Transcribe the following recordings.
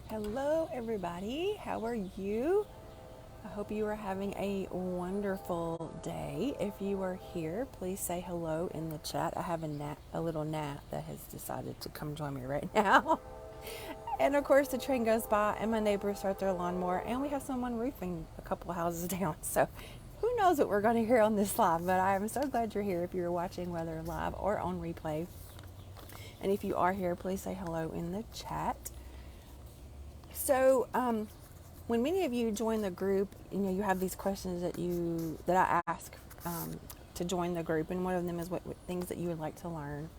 Hello, everybody. How are you? I hope you are having a wonderful day. If you are here, please say hello in the chat. I have a little gnat that has decided to come join me right now. And of course, the train goes by, and my neighbors start their lawnmower, and we have someone roofing a couple of houses down. So, who knows what we're going to hear on this live? But I am so glad you're here. If you're watching, whether live or on replay, and if you are here, please say hello in the chat. So, when many of you join the group, you have these questions that I ask to join the group, and one of them is what things that you would like to learn.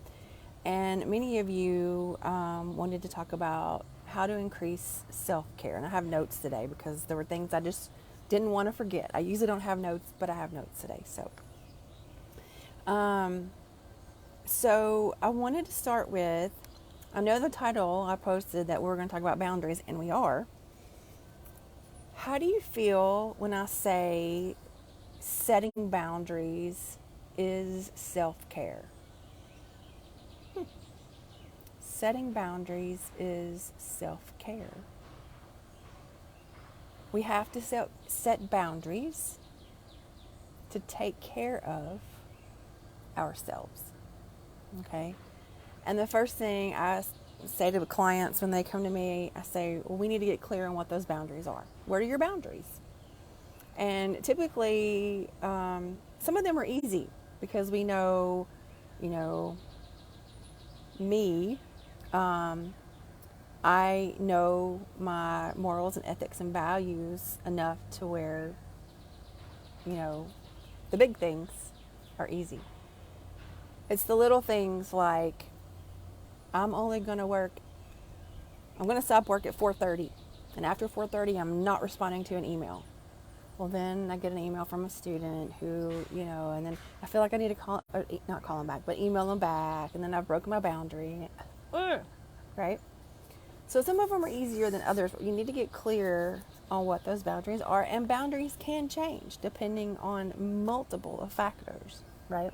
And many of you wanted to talk about how to increase self-care, and I have notes today because there were things I just didn't want to forget. I usually don't have notes, but I have notes today. Um, so I wanted to start with. I know the title I posted that we're going to talk about boundaries, and we are. How do you feel when I say setting boundaries is self care? Setting boundaries is self care. We have to set boundaries to take care of ourselves. Okay? And the first thing I say to the clients when they come to me, I say, well, we need to get clear on what those boundaries are. What are your boundaries? And typically, some of them are easy because we know, you know, me, um, I know my morals and ethics and values enough to where, you know, the big things are easy. It's the little things like I'm only going to work, I'm going to stop work at 4:30. And after 4:30, I'm not responding to an email. Well, then I get an email from a student who, and then I feel like I need to call, or not call them back, but email them back. And then I've broken my boundary, right? So some of them are easier than others, but you need to get clear on what those boundaries are. And boundaries can change depending on multiple factors, right?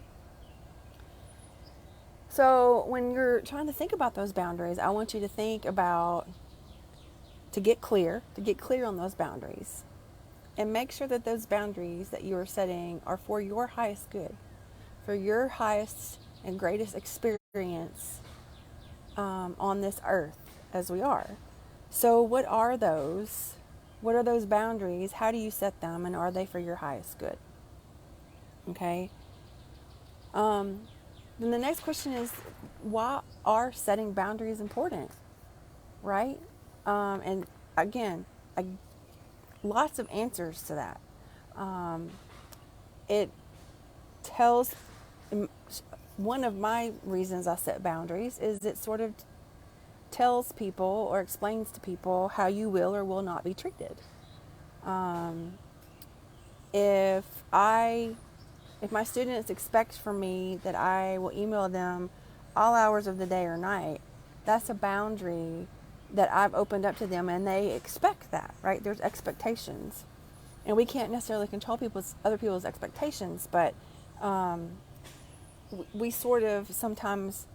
So when you're trying to think about those boundaries, I want you to think about, to get clear on those boundaries. And make sure that those boundaries that you are setting are for your highest good, for your highest and greatest experience on this earth as we are. So what are those? What are those boundaries? How do you set them? And are they for your highest good? Okay. Then the next question is, why are setting boundaries important? Right? And again, lots of answers to that. It tells, one of my reasons I set boundaries is it sort of tells people or explains to people how you will or will not be treated. Um, if I if my students expect from me that I will email them all hours of the day or night, that's a boundary that I've opened up to them, and they expect that, right? There's expectations, and we can't necessarily control other people's expectations, but we sort of sometimes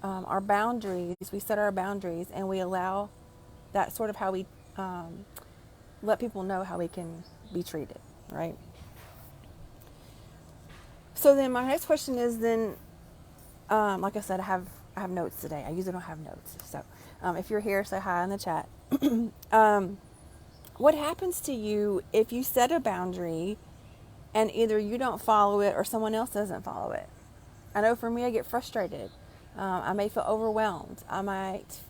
our boundaries. We set our boundaries, and we allow that sort of how we let people know how we can be treated, right? So then my next question is then, like I said, I have notes today. I usually don't have notes. So if you're here, say hi in the chat. What happens to you if you set a boundary and either you don't follow it or someone else doesn't follow it? I know for me, I get frustrated. I may feel overwhelmed. I might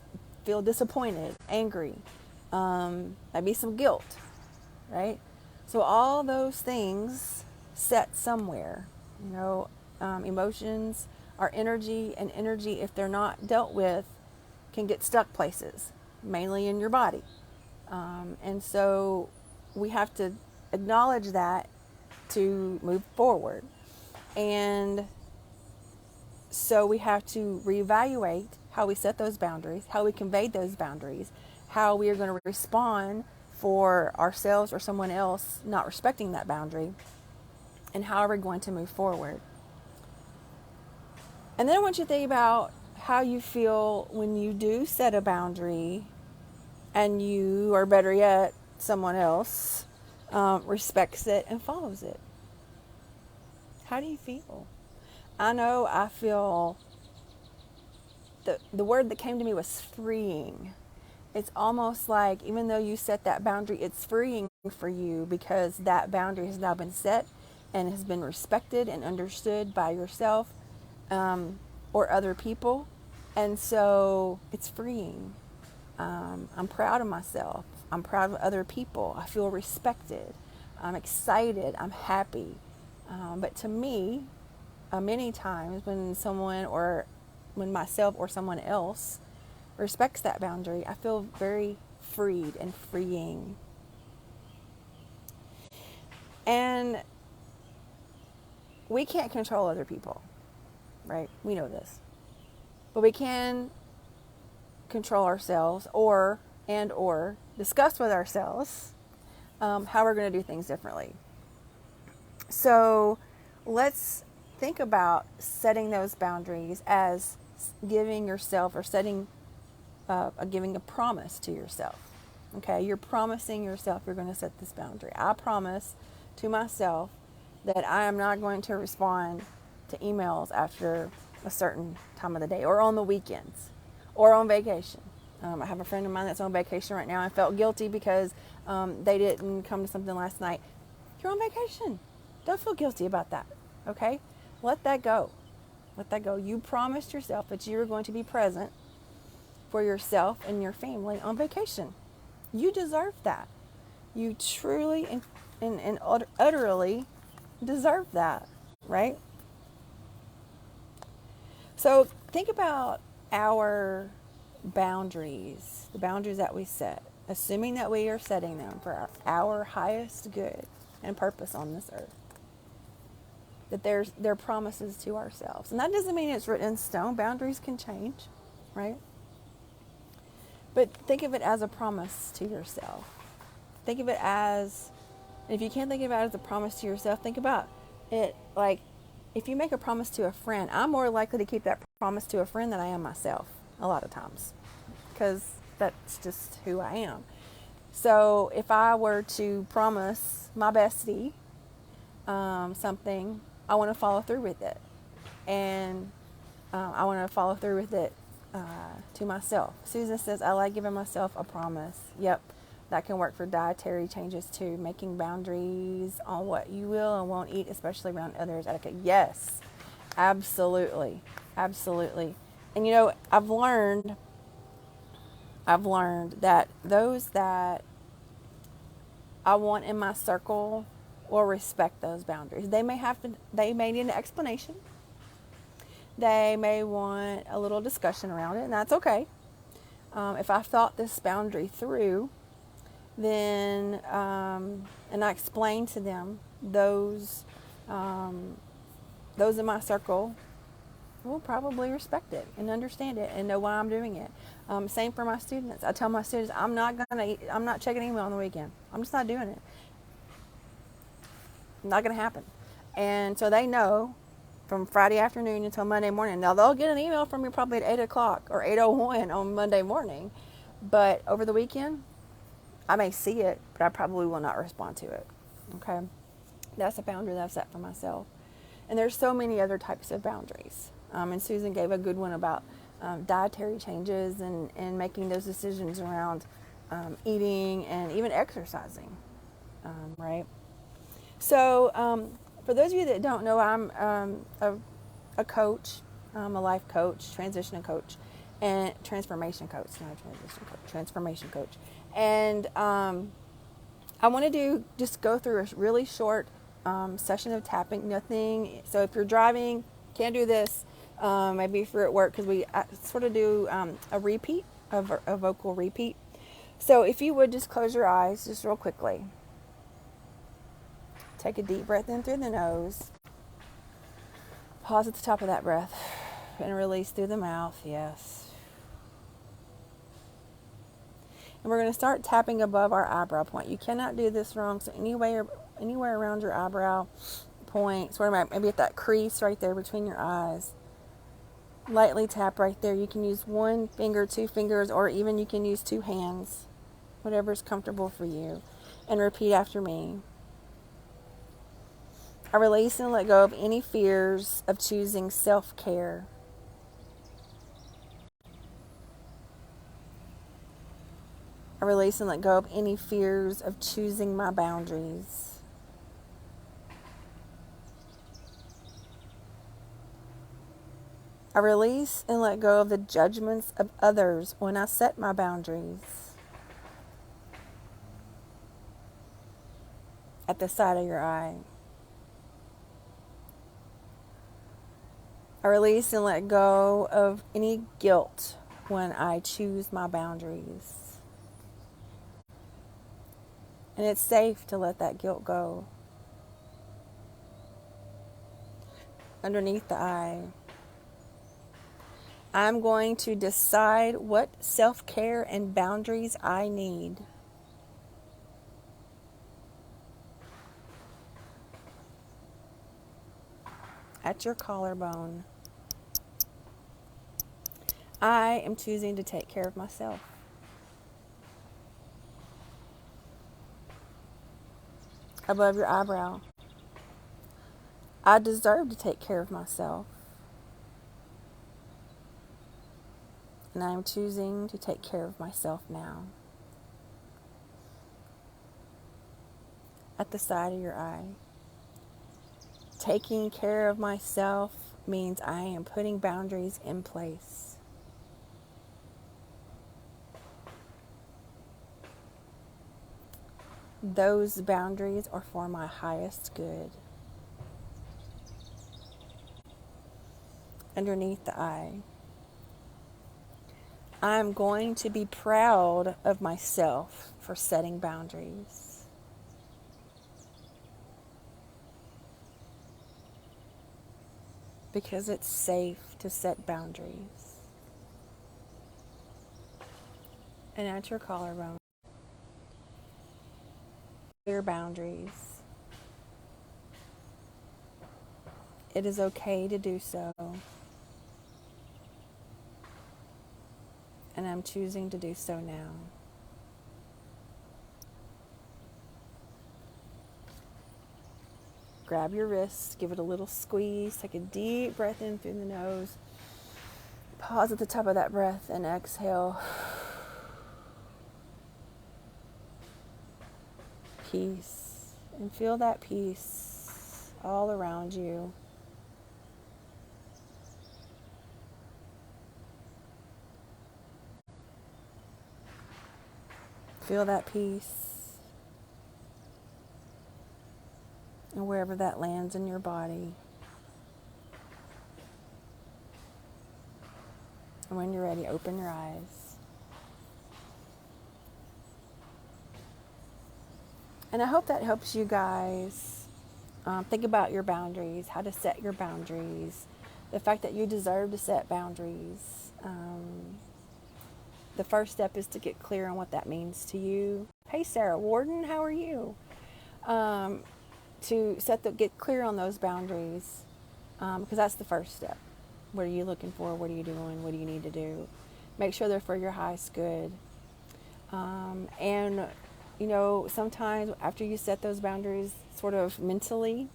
feel disappointed, angry, maybe some guilt, right? So all those things set somewhere. Emotions are energy, and energy, if they're not dealt with, can get stuck places, mainly in your body. And so we have to acknowledge that to move forward. And so we have to reevaluate how we set those boundaries, how we conveyed those boundaries, how we are going to respond for ourselves or someone else not respecting that boundary, and how are we going to move forward. And then I want you to think about how you feel when you do set a boundary and you, or better yet, someone else, respects it and follows it. How do you feel? I know I feel, the word that came to me was freeing. It's almost like, even though you set that boundary, it's freeing for you because that boundary has now been set and has been respected and understood by yourself, or other people. And so it's freeing. I'm proud of myself. I'm proud of other people. I feel respected. I'm excited. I'm happy. But to me, many times when someone, or when myself or someone else respects that boundary, I feel very freed and freeing. And we can't control other people, right? We know this. But we can control ourselves, or discuss with ourselves how we're going to do things differently. So let's think about setting those boundaries as giving yourself, or giving a promise to yourself. Okay, you're promising yourself you're going to set this boundary. I promise to myself that I am not going to respond to emails after a certain time of the day, or on the weekends, or on vacation. I have a friend of mine that's on vacation right now. I felt guilty because they didn't come to something last night. You're on vacation. Don't feel guilty about that. Okay? Let that go. Let that go. You promised yourself that you were going to be present for yourself and your family on vacation. You deserve that. You truly and utterly deserve that, right? So think about our boundaries, the boundaries that we set, assuming that we are setting them for our highest good and purpose on this earth. That they're promises to ourselves. And that doesn't mean it's written in stone. Boundaries can change, right? But think of it as a promise to yourself. Think of it as, if you can't think of it as a promise to yourself, think about it like, if you make a promise to a friend, I'm more likely to keep that promise to a friend than I am myself a lot of times, because that's just who I am. So if I were to promise my bestie something, I want to follow through with it. And I want to follow through with it to myself. Susan says, I like giving myself a promise. Yep, that can work for dietary changes too. Making boundaries on what you will and won't eat, especially around others. Etiquette. Yes, absolutely. Absolutely. And you know, I've learned that those that I want in my circle will respect those boundaries. They may need an explanation. They may want a little discussion around it, and that's okay. If I've thought this boundary through, then, and I explain to them, those in my circle will probably respect it and understand it and know why I'm doing it. Same for my students. I tell my students, I'm not checking email on the weekend. I'm just not doing it. Not going to happen. And so they know from Friday afternoon until Monday morning. Now they'll get an email from me probably at 8 o'clock or 8:01 on Monday morning. But over the weekend, I may see it, but I probably will not respond to it. Okay? That's a boundary that I've set for myself. And there's so many other types of boundaries. And Susan gave a good one about dietary changes and making those decisions around eating and even exercising, right? So for those of you that don't know, I'm a coach, a life coach, transition coach, and transformation coach, not a transition coach, transformation coach. And I want to just go through a really short session of tapping, nothing. So if you're driving, can't do this. Maybe if you're at work, because we sort of do a repeat, a vocal repeat. So if you would just close your eyes just real quickly. Take a deep breath in through the nose. Pause at the top of that breath and release through the mouth. Yes. And we're going to start tapping above our eyebrow point. You cannot do this wrong. So anywhere around your eyebrow point, sort of maybe at that crease right there between your eyes. Lightly tap right there. You can use one finger, two fingers, or even you can use two hands. whatever is comfortable for you, and repeat after me. I release and let go of any fears of choosing self-care. I release and let go of any fears of choosing my boundaries. I release and let go of the judgments of others when I set my boundaries. At the side of your eye. I release and let go of any guilt when I choose my boundaries. And it's safe to let that guilt go. Underneath the eye. I'm going to decide what self-care and boundaries I need. At your collarbone. I am choosing to take care of myself. Above your eyebrow. I deserve to take care of myself. And I am choosing to take care of myself now. At the side of your eye. Taking care of myself means I am putting boundaries in place. Those boundaries are for my highest good. Underneath the eye. I'm going to be proud of myself for setting boundaries. Because it's safe to set boundaries. And at your collarbone. Your boundaries. It is okay to do so. And I'm choosing to do so now. Grab your wrists, give it a little squeeze, take a deep breath in through the nose. Pause at the top of that breath and exhale. Peace. And feel that peace all around you. Feel that peace. And wherever that lands in your body. And when you're ready, open your eyes. And I hope that helps you guys think about your boundaries, how to set your boundaries, the fact that you deserve to set boundaries. The first step is to get clear on what that means to you. Hey, Sarah Warden, how are you? Get clear on those boundaries, because that's the first step. What are you looking for? What are you doing? What do you need to do? Make sure they're for your highest good. And sometimes after you set those boundaries sort of mentally,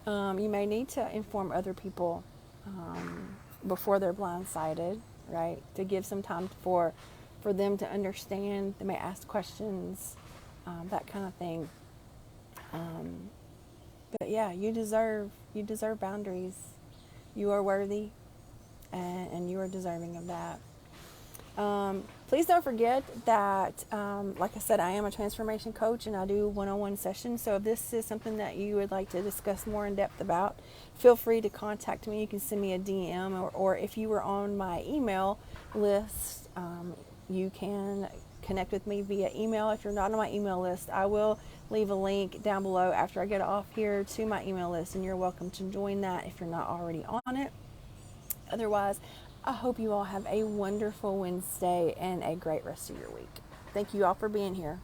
you may need to inform other people before they're blindsided, right? To give some time for them to understand. They may ask questions, that kind of thing. But yeah, you deserve boundaries. You are worthy, and you are deserving of that. Please don't forget that, like I said, I am a transformation coach and I do one-on-one sessions. So if this is something that you would like to discuss more in depth about, feel free to contact me. You can send me a DM, or if you were on my email list, you can connect with me via email. If you're not on my email list, I will leave a link down below after I get off here to my email list, and you're welcome to join that if you're not already on it. Otherwise, I hope you all have a wonderful Wednesday and a great rest of your week. Thank you all for being here.